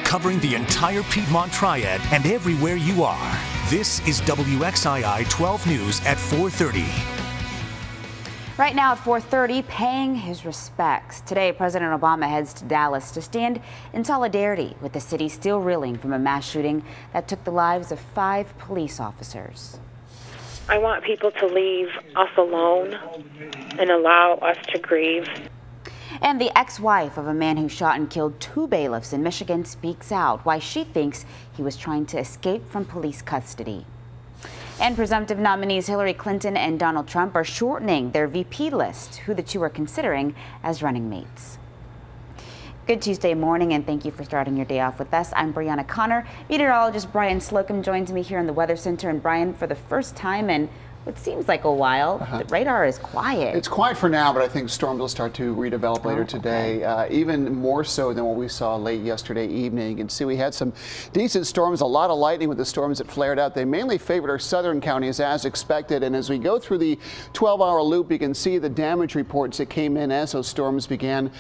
covering the entire Piedmont Triad and everywhere you are. This is WXII 12 News at 4:30. Right now at 4:30, paying his respects. Today, President Obama heads to Dallas to stand in solidarity with the city still reeling from a mass shooting that took the lives of 5 police officers. I want people to leave us alone and allow us to grieve. And the ex-wife of a man who shot and killed 2 bailiffs in Michigan speaks out why she thinks he was trying to escape from police custody. And presumptive nominees Hillary Clinton and Donald Trump are shortening their VP list, who the two are considering as running mates. Good Tuesday morning, and thank you for starting your day off with us. I'm Brianna Connor. Meteorologist Brian Slocum joins me here in the Weather Center. And Brian, for the first time in what seems like a while, the radar is quiet. It's quiet for now, but I think storms will start to redevelop later today, even more so than what we saw late yesterday evening. You can see we had some decent storms, a lot of lightning with the storms that flared out. They mainly favored our southern counties as expected, and as we go through the 12-hour loop, you can see the damage reports that came in as those storms began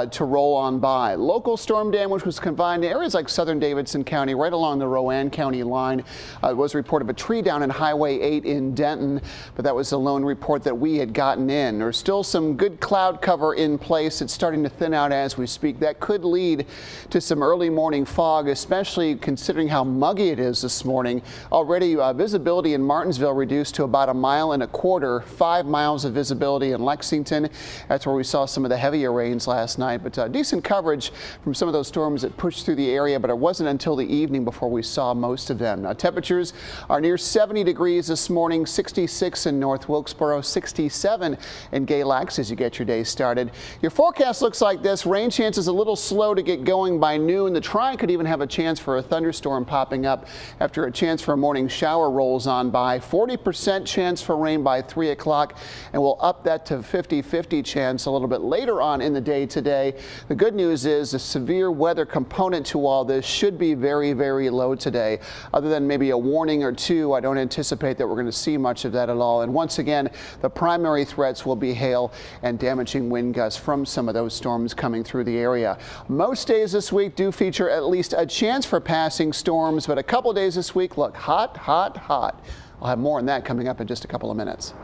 to roll on by. Local storm damage was confined to areas like southern Davidson County, right along the Rowan County line. It was reported of a tree down in Highway 8 in Denton, but that was the lone report that we had gotten in. There's still some good cloud cover in place. It's starting to thin out as we speak. That could lead to some early morning fog, especially considering how muggy it is this morning. Already visibility in Martinsville reduced to about 1.25 miles, 5 miles of visibility in Lexington. That's where we saw some of the heavier rains last night, but decent coverage from some of those storms that pushed through the area, but it wasn't until the evening before we saw most of them. Now, temperatures are near 70 degrees this morning, 66 in North Wilkesboro, 67 in Galax as you get your day started. Your forecast looks like this. Rain chances a little slow to get going by noon. The Tri could even have a chance for a thunderstorm popping up after a chance for a morning shower rolls on by. 40% chance for rain by 3 o'clock, and we'll up that to 50-50 chance a little bit later on in the day today. The good news is the severe weather component to all this should be very, very low today. Other than maybe a warning or two, I don't anticipate that we're going to see much of that at all. And once again, the primary threats will be hail and damaging wind gusts from some of those storms coming through the area. Most days this week do feature at least a chance for passing storms, but a couple days this week look hot, hot, hot. I'll have more on that coming up in just a couple of minutes.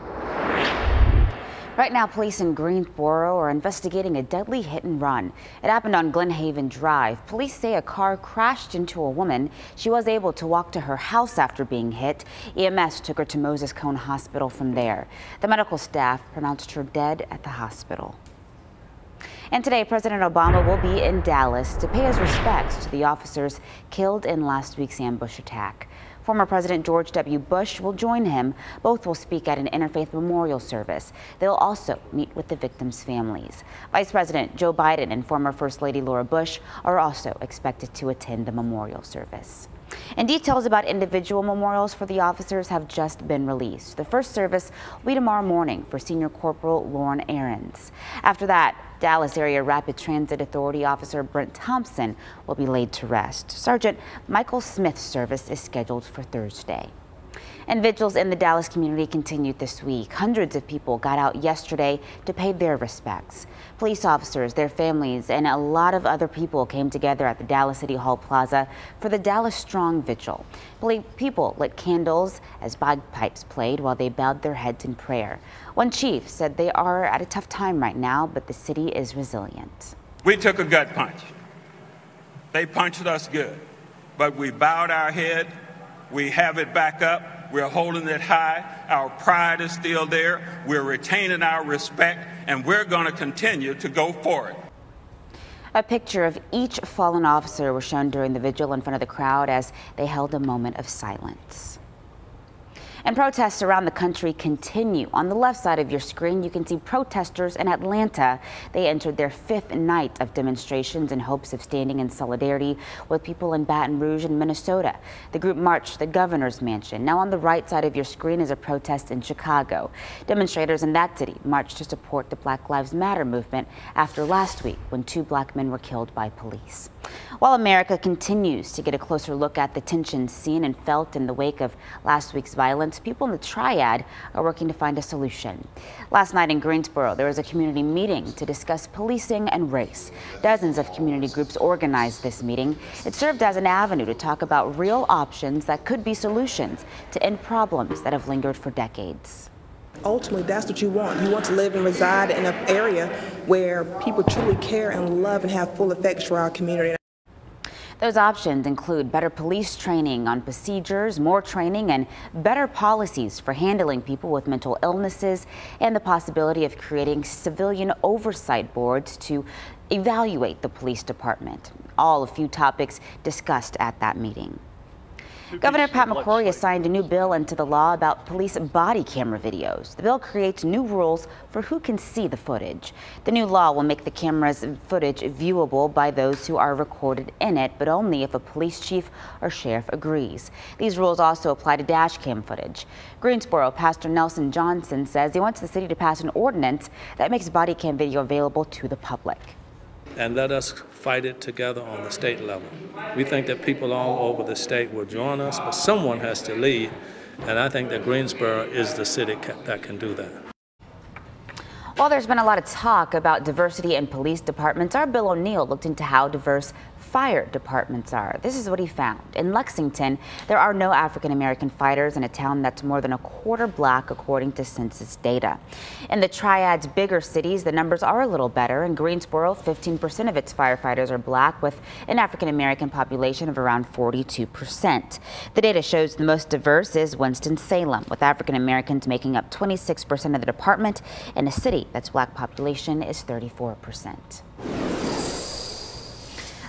Right now, police in Greensboro are investigating a deadly hit and run. It happened on Glenhaven Drive. Police say a car crashed into a woman. She was able to walk to her house after being hit. EMS took her to Moses Cone Hospital from there. The medical staff pronounced her dead at the hospital. And today, President Obama will be in Dallas to pay his respects to the officers killed in last week's ambush attack. Former President George W. Bush will join him. Both will speak at an interfaith memorial service. They'll also meet with the victims' families. Vice President Joe Biden and former First Lady Laura Bush are also expected to attend the memorial service. And details about individual memorials for the officers have just been released. The first service will be tomorrow morning for Senior Corporal Lauren Ahrens. After that, Dallas Area Rapid Transit Authority Officer Brent Thompson will be laid to rest. Sergeant Michael Smith's service is scheduled for Thursday. And vigils in the Dallas community continued this week. Hundreds of people got out yesterday to pay their respects. Police officers, their families, and a lot of other people came together at the Dallas City Hall Plaza for the Dallas Strong Vigil. People lit candles as bagpipes played while they bowed their heads in prayer. One chief said they are at a tough time right now, but the city is resilient. We took a gut punch. They punched us good, but we bowed our head. We have it back up. We're holding it high. Our pride is still there. We're retaining our respect, and we're going to continue to go for it. A picture of each fallen officer was shown during the vigil in front of the crowd as they held a moment of silence. And protests around the country continue. On the left side of your screen, you can see protesters in Atlanta. They entered their 5th night of demonstrations in hopes of standing in solidarity with people in Baton Rouge and Minnesota. The group marched to the governor's mansion. Now on the right side of your screen is a protest in Chicago. Demonstrators in that city marched to support the Black Lives Matter movement after last week when 2 black men were killed by police. While America continues to get a closer look at the tensions seen and felt in the wake of last week's violence, people in the Triad are working to find a solution. Last night in Greensboro, there was a community meeting to discuss policing and race. Dozens of community groups organized this meeting. It served as an avenue to talk about real options that could be solutions to end problems that have lingered for decades. Ultimately, that's what you want. You want to live and reside in an area where people truly care and love and have full affection for our community. Those options include better police training on procedures, more training, and better policies for handling people with mental illnesses, and the possibility of creating civilian oversight boards to evaluate the police department. All a few topics discussed at that meeting. Governor Pat McCrory signed a new bill into the law about police body camera videos. The bill creates new rules for who can see the footage. The new law will make the camera's footage viewable by those who are recorded in it, but only if a police chief or sheriff agrees. These rules also apply to dash cam footage. Greensboro Pastor Nelson Johnson says he wants the city to pass an ordinance that makes body cam video available to the public. And let us fight it together on the state level. We think that people all over the state will join us, but someone has to lead, and I think that Greensboro is the city that can do that. While there's been a lot of talk about diversity in police departments, our Bill O'Neill looked into how diverse fire departments are. This is what he found. In Lexington, there are no African-American fighters in a town that's more than a quarter black, according to census data. In the Triad's bigger cities, the numbers are a little better. In Greensboro, 15% of its firefighters are black, with an African-American population of around 42%. The data shows the most diverse is Winston-Salem, with African-Americans making up 26% of the department, and a city that's black population is 34%.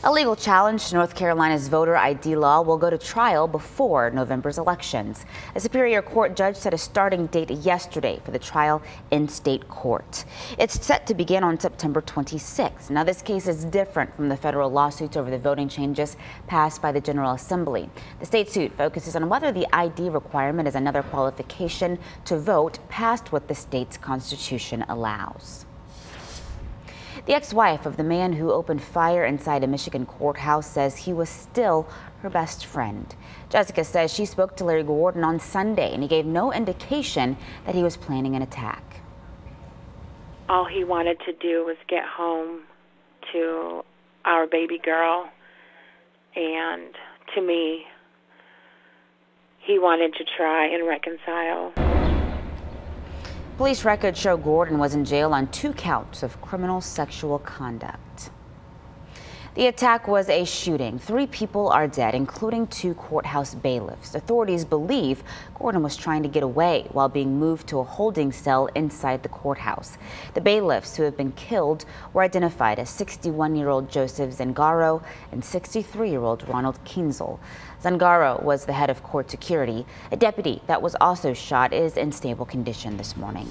A legal challenge to North Carolina's voter ID law will go to trial before November's elections. A Superior Court judge set a starting date yesterday for the trial in state court. It's set to begin on September 26. Now, this case is different from the federal lawsuits over the voting changes passed by the General Assembly. The state suit focuses on whether the ID requirement is another qualification to vote past what the state's constitution allows. The ex-wife of the man who opened fire inside a Michigan courthouse says he was still her best friend. Jessica says she spoke to Larry Gordon on Sunday, and he gave no indication that he was planning an attack. All he wanted to do was get home to our baby girl, and to me, he wanted to try and reconcile. Police records show Gordon was in jail on 2 counts of criminal sexual conduct. The attack was a shooting. 3 people are dead, including 2 courthouse bailiffs. Authorities believe Gordon was trying to get away while being moved to a holding cell inside the courthouse. The bailiffs who have been killed were identified as 61-year-old Joseph Zangaro and 63-year-old Ronald Kinzel. Zangaro was the head of court security. A deputy that was also shot is in stable condition this morning.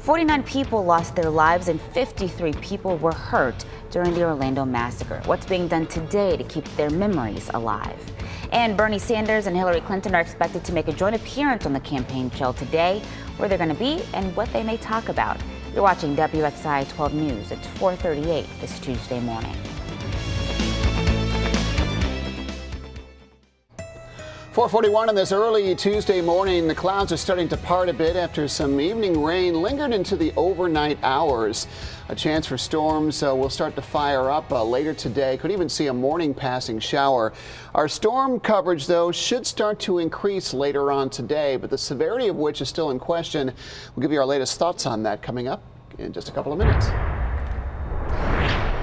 49 people lost their lives and 53 people were hurt during the Orlando massacre. What's being done today to keep their memories alive? And Bernie Sanders and Hillary Clinton are expected to make a joint appearance on the campaign trail today, where they're going to be and what they may talk about. You're watching WXII 12 News. It's 4:38 this Tuesday morning. 4:41 on this early Tuesday morning. The clouds are starting to part a bit after some evening rain lingered into the overnight hours. A chance for storms will start to fire up later today. Could even see a morning passing shower. Our storm coverage, though, should start to increase later on today, but the severity of which is still in question. We'll give you our latest thoughts on that coming up in just a couple of minutes.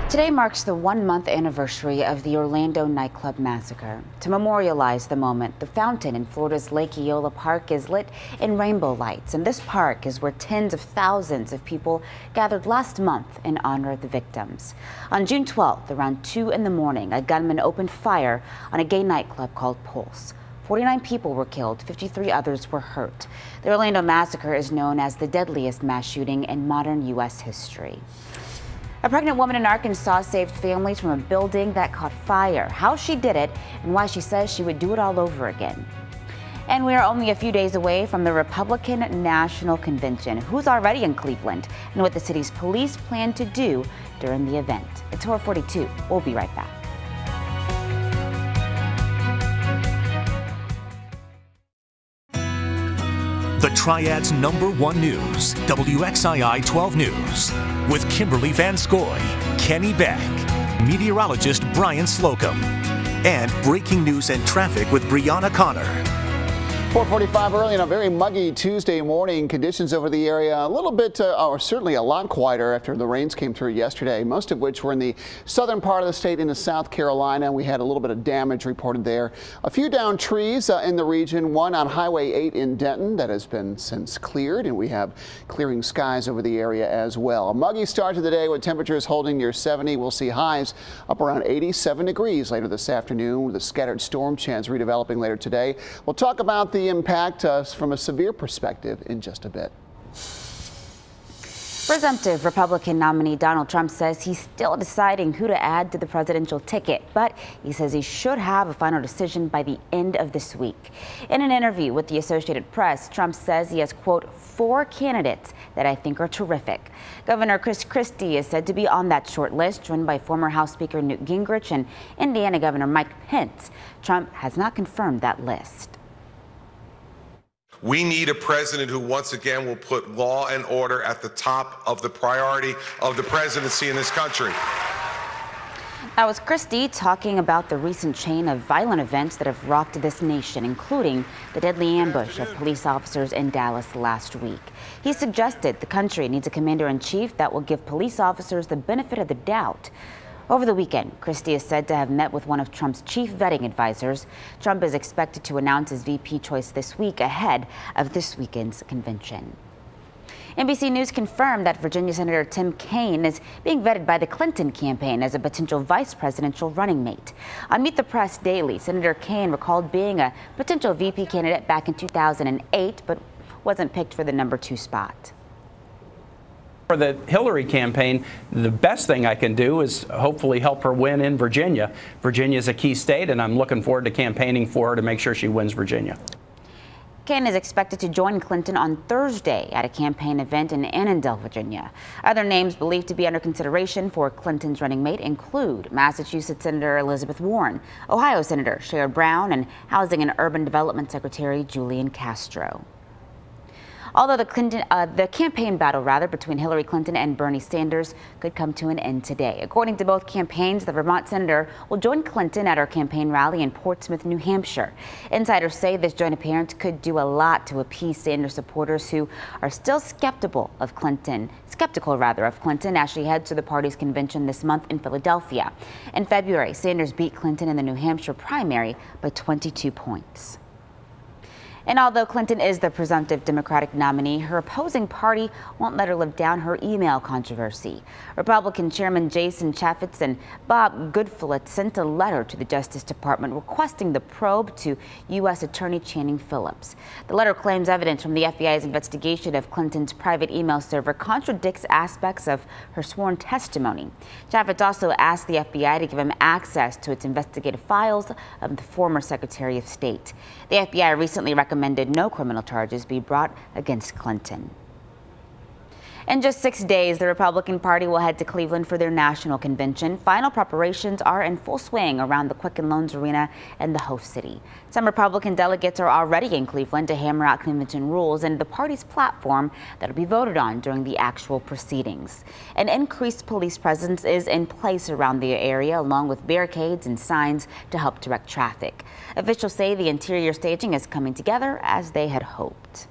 Today marks the 1-month anniversary of the Orlando nightclub massacre. To memorialize the moment, the fountain in Florida's Lake Eola Park is lit in rainbow lights, and this park is where tens of thousands of people gathered last month in honor of the victims. On June 12th, around 2 in the morning, a gunman opened fire on a gay nightclub called Pulse. 49 people were killed, 53 others were hurt. The Orlando massacre is known as the deadliest mass shooting in modern U.S. history. A pregnant woman in Arkansas saved families from a building that caught fire. How she did it and why she says she would do it all over again. And we are only a few days away from the Republican National Convention. Who's already in Cleveland and what the city's police plan to do during the event. It's 4:42. We'll be right back. The Triad's #1 news, WXII 12 News, with Kimberly Van Scoy, Kenny Beck, meteorologist Brian Slocum, and breaking news and traffic with Brianna Connor. 4:45 early on a very muggy Tuesday morning. Conditions over the area a little bit, or certainly a lot quieter after the rains came through yesterday, most of which were in the southern part of the state into South Carolina. We had a little bit of damage reported there. A few downed trees in the region, one on Highway 8 in Denton that has been since cleared, and we have clearing skies over the area as well. A muggy start to the day with temperatures holding near 70. We'll see highs up around 87 degrees later this afternoon with a scattered storm chance redeveloping later today. We'll talk about the impact from a severe perspective in just a bit. Presumptive Republican nominee Donald Trump says he's still deciding who to add to the presidential ticket, but he says he should have a final decision by the end of this week. In an interview with the Associated Press, Trump says he has, quote, 4 candidates that I think are terrific. Governor Chris Christie is said to be on that short list, joined by former House Speaker Newt Gingrich and Indiana Governor Mike Pence. Trump has not confirmed that list. We need a president who once again will put law and order at the top of the priority of the presidency in this country. That was Christie talking about the recent chain of violent events that have rocked this nation, including the deadly ambush of police officers in Dallas last week. He suggested the country needs a commander-in-chief that will give police officers the benefit of the doubt. Over the weekend, Christie is said to have met with one of Trump's chief vetting advisors. Trump is expected to announce his VP choice this week ahead of this weekend's convention. NBC News confirmed that Virginia Senator Tim Kaine is being vetted by the Clinton campaign as a potential vice presidential running mate. On Meet the Press Daily, Senator Kaine recalled being a potential VP candidate back in 2008, but wasn't picked for the #2 spot. For the Hillary campaign, the best thing I can do is hopefully help her win in Virginia. Virginia is a key state, and I'm looking forward to campaigning for her to make sure she wins Virginia. Kaine is expected to join Clinton on Thursday at a campaign event in Annandale, Virginia. Other names believed to be under consideration for Clinton's running mate include Massachusetts Senator Elizabeth Warren, Ohio Senator Sherrod Brown, and Housing and Urban Development Secretary Julian Castro. Although the campaign battle between Hillary Clinton and Bernie Sanders could come to an end today. According to both campaigns, the Vermont senator will join Clinton at her campaign rally in Portsmouth, New Hampshire. Insiders say this joint appearance could do a lot to appease Sanders supporters who are still skeptical of Clinton as she heads to the party's convention this month in Philadelphia. In February, Sanders beat Clinton in the New Hampshire primary by 22 points. And although Clinton is the presumptive Democratic nominee, her opposing party won't let her live down her email controversy. Republican Chairman Jason Chaffetz and Bob Goodflett sent a letter to the Justice Department requesting the probe to U.S. Attorney Channing Phillips. The letter claims evidence from the FBI's investigation of Clinton's private email server contradicts aspects of her sworn testimony. Chaffetz also asked the FBI to give him access to its investigative files of the former Secretary of State. The FBI recently recommended no criminal charges be brought against Clinton. In just 6 days, the Republican Party will head to Cleveland for their national convention. Final preparations are in full swing around the Quicken Loans Arena and the host city. Some Republican delegates are already in Cleveland to hammer out convention rules and the party's platform that will be voted on during the actual proceedings. An increased police presence is in place around the area, along with barricades and signs to help direct traffic. Officials say the interior staging is coming together as they had hoped.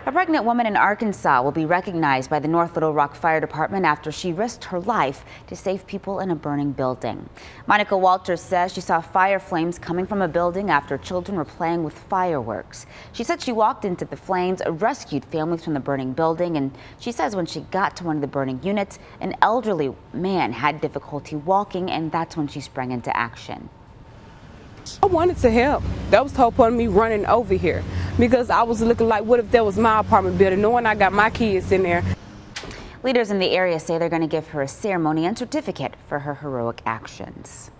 A pregnant woman in Arkansas will be recognized by the North Little Rock Fire Department after she risked her life to save people in a burning building. Monica Walters says she saw fire flames coming from a building after children were playing with fireworks. She said she walked into the flames, rescued families from the burning building, and she says when she got to one of the burning units, an elderly man had difficulty walking, and that's when she sprang into action. I wanted to help. That was the whole point of me running over here, because I was looking like, what if that was my apartment building, knowing I got my kids in there. Leaders in the area say they're going to give her a ceremony and certificate for her heroic actions.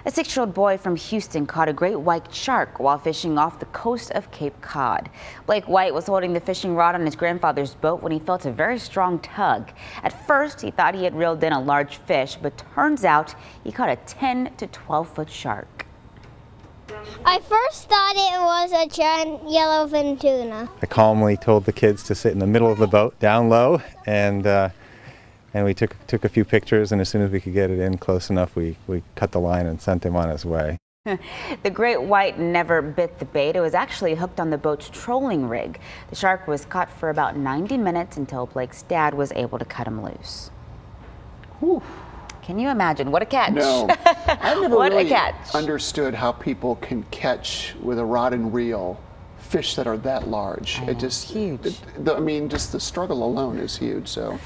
A 6-year-old boy from Houston caught a great white shark while fishing off the coast of Cape Cod. Blake White was holding the fishing rod on his grandfather's boat when he felt a very strong tug. At first, he thought he had reeled in a large fish, but turns out he caught a 10 to 12-foot shark. I first thought it was a giant yellowfin tuna. I calmly told the kids to sit in the middle of the boat, down low, and we took a few pictures, and as soon as we could get it in close enough, we cut the line and sent him on his way. The great white never bit the bait. It was actually hooked on the boat's trolling rig. The shark was caught for about 90 minutes until Blake's dad was able to cut him loose. Whew. Can you imagine? What a catch. No, I've never what really a catch. understood how people can catch with a rod and reel fish that are that large. It just huge. I mean, just the struggle alone is huge. So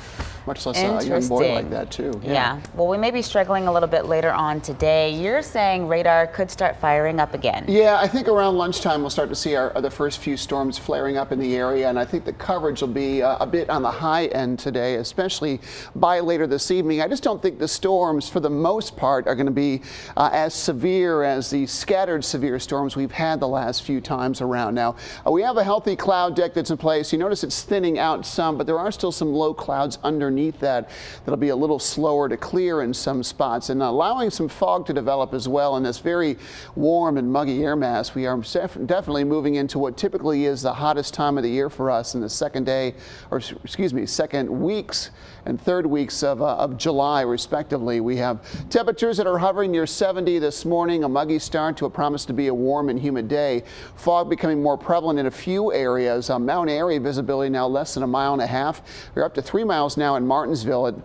much less a young boy like that too. Yeah. Well, we may be struggling a little bit later on today. You're saying radar could start firing up again. Yeah, I think around lunchtime we'll start to see the first few storms flaring up in the area, and I think the coverage will be a bit on the high end today, especially by later this evening. I just don't think the storms, for the most part, are going to be as severe as the scattered severe storms we've had the last few times around. Now, we have a healthy cloud deck that's in place. You notice it's thinning out some, but there are still some low clouds underneath that'll be a little slower to clear in some spots, and allowing some fog to develop as well in this very warm and muggy air mass. We are definitely moving into what typically is the hottest time of the year for us in the second weeks and third weeks of July, respectively. We have temperatures that are hovering near 70 this morning, a muggy start to a promise to be a warm and humid day. Fog becoming more prevalent in a few areas. Mount Airy visibility now less than a mile and a half. We're up to 3 miles now in Martinsville. At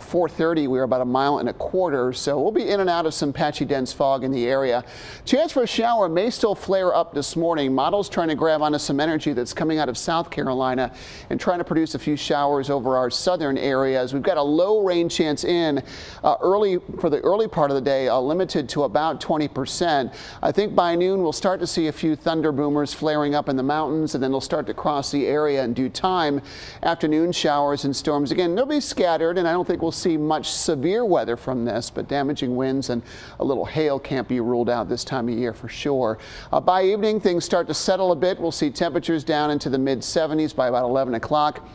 4:30, we were about a mile and a quarter. So we'll be in and out of some patchy dense fog in the area. Chance for a shower may still flare up this morning. Models trying to grab onto some energy that's coming out of South Carolina and trying to produce a few showers over our southern areas. We've got a low rain chance in for the early part of the day, limited to about 20%. I think by noon we'll start to see a few thunder boomers flaring up in the mountains, and then they'll start to cross the area in due time. Afternoon showers and storms. Again, they'll be scattered, and I don't think we'll see much severe weather from this, but damaging winds and a little hail can't be ruled out this time of year for sure. By evening, things start to settle a bit. We'll see temperatures down into the mid-70s by about 11 o'clock.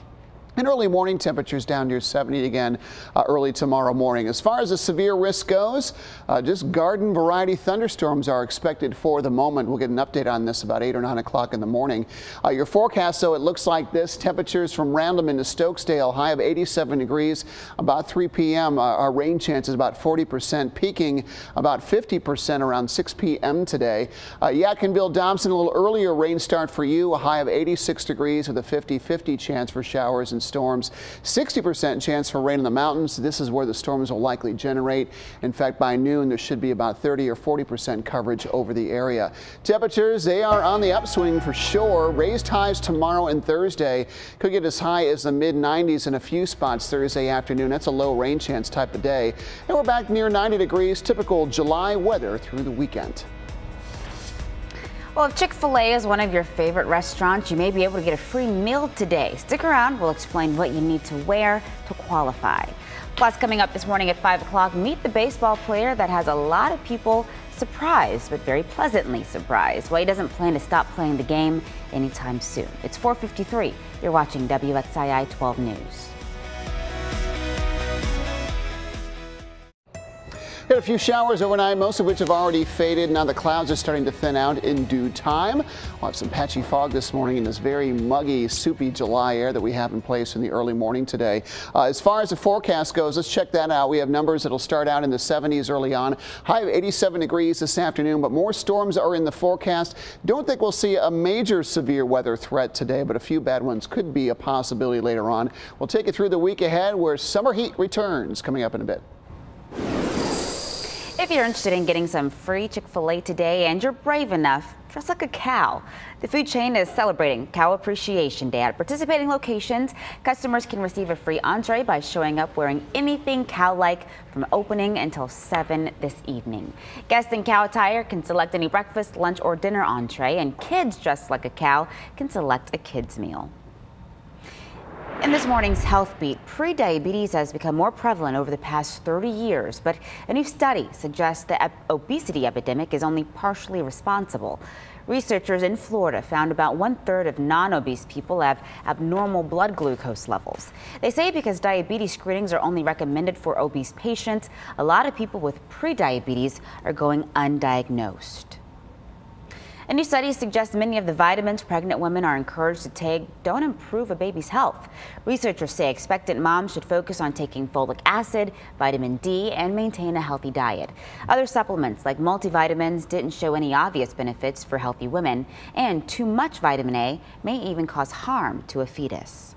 And early morning temperatures down near 70 again early tomorrow morning. As far as the severe risk goes, just garden variety thunderstorms are expected for the moment. We'll get an update on this about 8 or 9 o'clock in the morning. Your forecast, though, it looks like this. Temperatures from Random into Stokesdale, high of 87 degrees. About 3 p.m. Our rain chance is about 40%, peaking about 50% around 6 p.m. today. Yadkinville, Dobson, a little earlier rain start for you, a high of 86 degrees with a 50-50 chance for showers and storms. 60% chance for rain in the mountains. This is where the storms will likely generate. In fact, by noon, there should be about 30 or 40% coverage over the area. Temperatures, they are on the upswing for sure. Raised highs tomorrow and Thursday. Could get as high as the mid-90s in a few spots Thursday afternoon. That's a low rain chance type of day. And we're back near 90 degrees, typical July weather through the weekend. Well, if Chick-fil-A is one of your favorite restaurants, you may be able to get a free meal today. Stick around. We'll explain what you need to wear to qualify. Plus, coming up this morning at 5 o'clock, meet the baseball player that has a lot of people surprised, but very pleasantly surprised. Well, he doesn't plan to stop playing the game anytime soon. It's 4:53. You're watching WXII 12 News. Got a few showers overnight, most of which have already faded. Now the clouds are starting to thin out in due time. We'll have some patchy fog this morning in this very muggy, soupy July air that we have in place in the early morning today. As far as the forecast goes, let's check that out. We have numbers that'll start out in the 70s early on. High of 87 degrees this afternoon, but more storms are in the forecast. Don't think we'll see a major severe weather threat today, but a few bad ones could be a possibility later on. We'll take you through the week ahead where summer heat returns coming up in a bit. If you're interested in getting some free Chick-fil-A today and you're brave enough, dress like a cow. The food chain is celebrating Cow Appreciation Day. At participating locations, customers can receive a free entree by showing up wearing anything cow-like from opening until 7 this evening. Guests in cow attire can select any breakfast, lunch, or dinner entree, and kids dressed like a cow can select a kid's meal. In this morning's Health Beat, prediabetes has become more prevalent over the past 30 years, but a new study suggests the obesity epidemic is only partially responsible. Researchers in Florida found about 1/3 of non-obese people have abnormal blood glucose levels. They say because diabetes screenings are only recommended for obese patients, a lot of people with prediabetes are going undiagnosed. A new study suggests many of the vitamins pregnant women are encouraged to take don't improve a baby's health. Researchers say expectant moms should focus on taking folic acid, vitamin D, and maintain a healthy diet. Other supplements like multivitamins didn't show any obvious benefits for healthy women, and too much vitamin A may even cause harm to a fetus.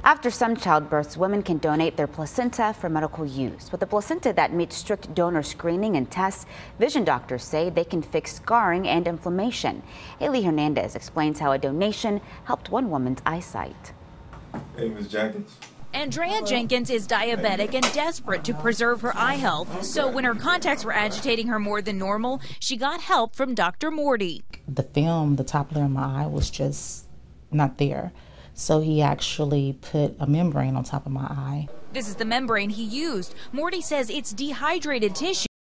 After some childbirths, women can donate their placenta for medical use. With a placenta that meets strict donor screening and tests, vision doctors say they can fix scarring and inflammation. Haley Hernandez explains how a donation helped one woman's eyesight. Hey, Ms. Jenkins. Andrea Jenkins is diabetic and desperate to preserve her eye health. So when her contacts were agitating her more than normal, she got help from Dr. Morty. The film, the top layer of my eye was just not there. So he actually put a membrane on top of my eye. This is the membrane he used. Morty says it's dehydrated tissue